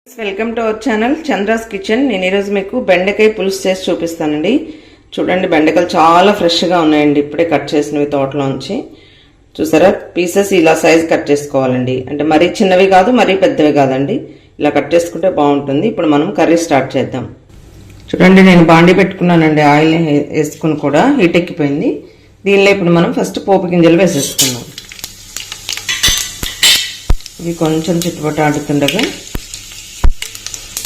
Welcome to our channel Chandra's kitchen. నేను ఈరోజు మీకు బెండకాయ పులుసు చేసి చూపిస్తానండి. చూడండి, బెండకాయలు చాలా ఫ్రెష్గా ఉన్నాయండి, ఇప్పుడే కట్ చేసినవి తోటలోంచి. చూసారా, పీసెస్ ఇలా సైజ్ కట్ చేసుకోవాలండి. అంటే మరీ చిన్నవి కాదు, మరీ పెద్దవి కాదండి. ఇలా కట్ చేసుకుంటే బాగుంటుంది. ఇప్పుడు మనం కర్రీ స్టార్ట్ చేద్దాం. చూడండి, నేను బాండి పెట్టుకున్నానండి. ఆయిల్ వేసుకుని కూడా హీట్ ఎక్కిపోయింది. దీనిలో ఇప్పుడు మనం ఫస్ట్ పోపు గింజలు వేసేసుకున్నాం. ఇవి కొంచెం చిట్టుపట్టు ఆడుతుండగా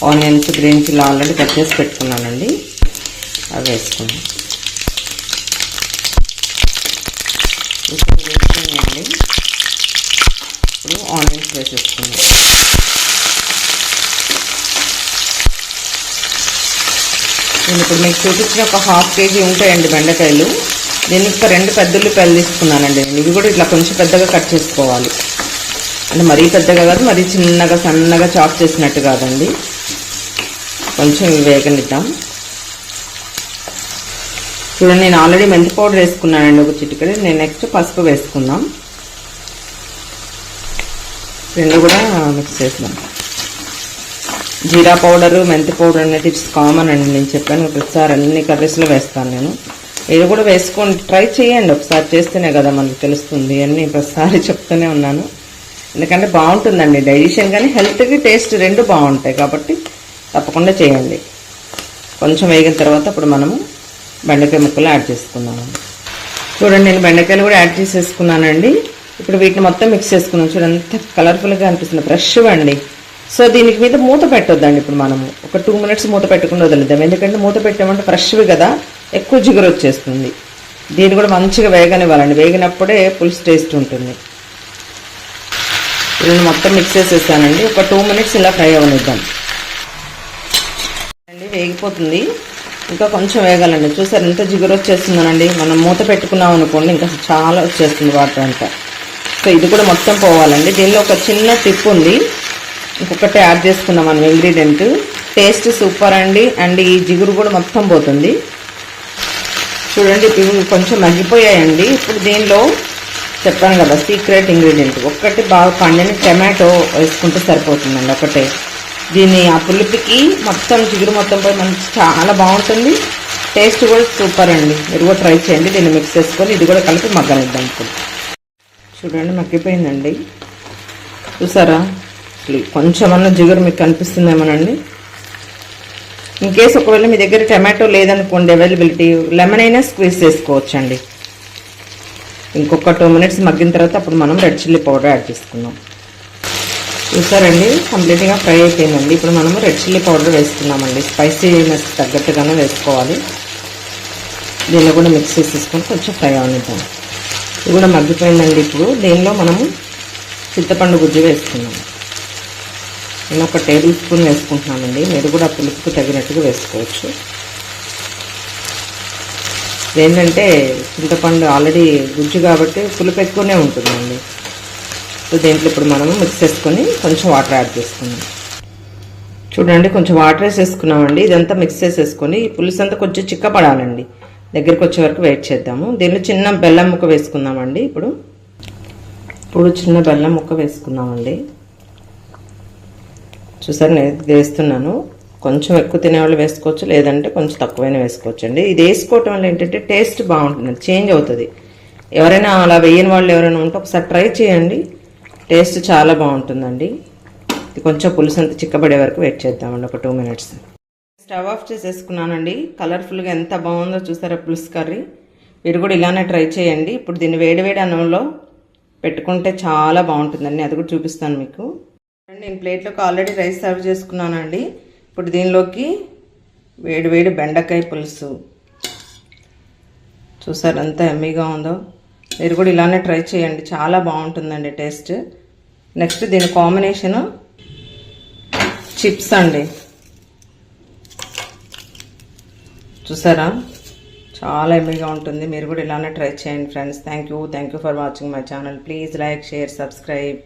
onions, green chilli already cut చేసి పెట్టుకున్నానండి, అవి వేసుకున్నాం. వేసుకున్నాయండి. ఇప్పుడు ఆనియన్స్ వేసేసుకున్నాం. నేను ఇప్పుడు మీకు చూపించిన ఒక హాఫ్ కేజీ ఉంటాయండి బెండకాయలు. దీనికి ఒక 2 పెద్ద ఉల్లిపాయలు తీసుకున్నానండి. ఇవి కూడా ఇట్లా కొంచెం పెద్దగా కట్ చేసుకోవాలి. అంటే మరీ పెద్దగా కాదు, మరీ చిన్నగా సన్నగా చాప్ చేసినట్టు కాదండి. కొంచెం వేగనిద్దాం. చూడండి, నేను ఆల్రెడీ మెంతి పౌడర్ వేసుకున్నానండి, ఒక చిటికెడు. నేను నెక్స్ట్ పసుపు వేసుకుందాం. రెండు కూడా మిక్స్ చేద్దాం. జీరా పౌడరు, మెంతి పౌడర్ అనేది ఇట్స్ కామన్ అండి. నేను చెప్పాను ప్రతిసారి అన్ని కర్రీస్లో వేస్తాను నేను. మీరు కూడా వేసుకొని ట్రై చేయండి, ఒకసారి చేస్తేనే కదా మనకు తెలుస్తుంది. అన్నీ ప్రతిసారి చెప్తూనే ఉన్నాను, ఎందుకంటే బాగుంటుందండి. డైజెషన్ కానీ హెల్త్కి టేస్ట్ రెండు బాగుంటాయి కాబట్టి తప్పకుండా చేయండి. కొంచెం వేగిన తర్వాత అప్పుడు మనము బెండకాయ ముక్కలు యాడ్ చేసుకున్నాము. చూడండి, నేను బెండకాయలు కూడా యాడ్ చేసేసుకున్నానండి. ఇప్పుడు వీటిని మొత్తం మిక్స్ చేసుకున్నాం. చూడండి, ఎంత కలర్ఫుల్గా అనిపిస్తుంది, ఫ్రెష్గా అండి. సో దీనికి మీద మూత పెట్టొద్దండి. ఇప్పుడు మనము ఒక 2 మినిట్స్ మూత పెట్టకుండా వదిలేద్దాం. ఎందుకంటే మూత పెట్టామంటే ఫ్రెష్వి కదా, ఎక్కువ జిగురు వచ్చేస్తుంది. దీన్ని కూడా మంచిగా వేగనివ్వాలండి. వేగినప్పుడే పులుసు టేస్ట్ ఉంటుంది. దీన్ని మొత్తం మిక్స్ చేసేసానండి. ఒక 2 మినిట్స్ ఇలా ఫ్రై అవనిద్దాం అండి. వేగిపోతుంది, ఇంకా కొంచెం వేగాలండి. చూసారు ఎంత జిగురు వచ్చేస్తుందనండి. మనం మూత పెట్టుకున్నాం అనుకోండి, ఇంకా చాలా వచ్చేస్తుంది వాటర్ అంతా. సో ఇది కూడా మొత్తం పోవాలండి. దీనిలో ఒక చిన్న టిప్ ఉంది, ఇంకొకటి యాడ్ చేసుకున్నాం మనం ఇంగ్రీడియంట్. టేస్ట్ సూపర్ అండి. అండ్ ఈ జిగురు కూడా మొత్తం పోతుంది. చూడండి, ఇవి కొంచెం మగ్గిపోయాయండి. ఇప్పుడు దీనిలో చెప్పాను కదా సీక్రెట్ ఇంగ్రీడియంట్, ఒక్కటి బాగా పండిన టమాటో వేసుకుంటే సరిపోతుందండి, ఒకటే. దీన్ని ఆ పులుపుకి మొత్తం జిగురు మొత్తం పోయి మనకి చాలా బాగుంటుంది. టేస్ట్ కూడా సూపర్ అండి. మీరు కూడా ట్రై చేయండి. దీన్ని మిక్స్ చేసుకొని ఇది కూడా కలిపి మగ్గనిద్దాం. ఇప్పుడు చూడండి, మగ్గిపోయిందండి. చూసారా, కొంచెం అన్న జిగురు మీకు కనిపిస్తుందేమోనండి. ఇన్ కేసు ఒకవేళ మీ దగ్గర టమాటో లేదనుకోండి, అవైలబిలిటీ, లెమన్ అయినా స్క్వీజ్ చేసుకోవచ్చండి. ఇంకొక 2 మినిట్స్ మగ్గిన తర్వాత అప్పుడు మనం రెడ్ చిల్లీ పౌడర్ యాడ్ చేసుకుందాం. చూసారండి, కంప్లీట్గా ఫ్రై అయిపోయిందండి. ఇప్పుడు మనము రెడ్ చిల్లీ పౌడర్ వేసుకున్నామండి. స్పైసీనెస్ తగ్గట్టుగానే వేసుకోవాలి. దీన్ని కూడా మిక్స్ చేసేసుకొని కొంచెం ఫ్రై అవనిద్దాం. ఇది కూడా మగ్గిపోయిందండి. ఇప్పుడు దీనిలో మనము చింతపండు గుజ్జు వేసుకున్నాము. నేను ఒక 1 టేబుల్ స్పూన్ వేసుకుంటున్నానండి. మీరు కూడా పులుపుకు తగినట్టుగా వేసుకోవచ్చు. ఏంటంటే చింతపండు ఆల్రెడీ గుజ్జు కాబట్టి పులుపు ఎక్కువనే ఉంటుందండి. సో దీంట్లో ఇప్పుడు మనము మిక్స్ చేసుకొని కొంచెం వాటర్ యాడ్ చేసుకున్నాం. చూడండి, కొంచెం వాటర్ వేసేసుకున్నామండి. ఇదంతా మిక్స్ చేసేసుకొని ఈ పులుసు అంతా కొంచెం చిక్కపడాలండి. దగ్గరికి వచ్చే వరకు వెయిట్ చేద్దాము. దీనిలో చిన్న బెల్లం ముక్క వేసుకుందామండి. ఇప్పుడు చిన్న బెల్లం ముక్క వేసుకున్నామండి. చూసారు, నేను వేస్తున్నాను. కొంచెం ఎక్కువ తినేవాళ్ళు వేసుకోవచ్చు, లేదంటే కొంచెం తక్కువైనా వేసుకోవచ్చు అండి. ఇది వేసుకోవటం వల్ల ఏంటంటే టేస్ట్ బాగుంటుంది, చేంజ్ అవుతుంది. ఎవరైనా అలా వేయని వాళ్ళు ఎవరైనా ఉంటే ఒకసారి ట్రై చేయండి, టేస్ట్ చాలా బాగుంటుందండి. ఇది కొంచెం పులుసు అంతా చిక్కబడే వరకు వెయిట్ చేద్దామండి, ఒక 2 మినిట్స్. Stove off చేసేసుకున్నానండి. కలర్ఫుల్గా ఎంత బాగుందో చూసారా పులుసు కర్రీ. మీరు కూడా ఇలానే ట్రై చేయండి. ఇప్పుడు దీన్ని వేడివేడి అన్నంలో పెట్టుకుంటే చాలా బాగుంటుందండి. అది కూడా చూపిస్తాను మీకు. నేను ప్లేట్లోకి ఆల్రెడీ రైస్ సర్వ్ చేసుకున్నానండి. ఇప్పుడు దీనిలోకి వేడివేడి బెండకాయ పులుసు. చూసారు ఎంత ఎమ్మీగా ఉందో. మీరు కూడా ఇలానే ట్రై చేయండి, చాలా బాగుంటుందండి టేస్ట్. నెక్స్ట్ దీని కాంబినేషను చిప్స్ అండి. చూసారా, చాలా ఎమ్మీగా ఉంటుంది. మీరు కూడా ఇలానే ట్రై చేయండి friends. Thank you for watching my channel. Please like, share, subscribe.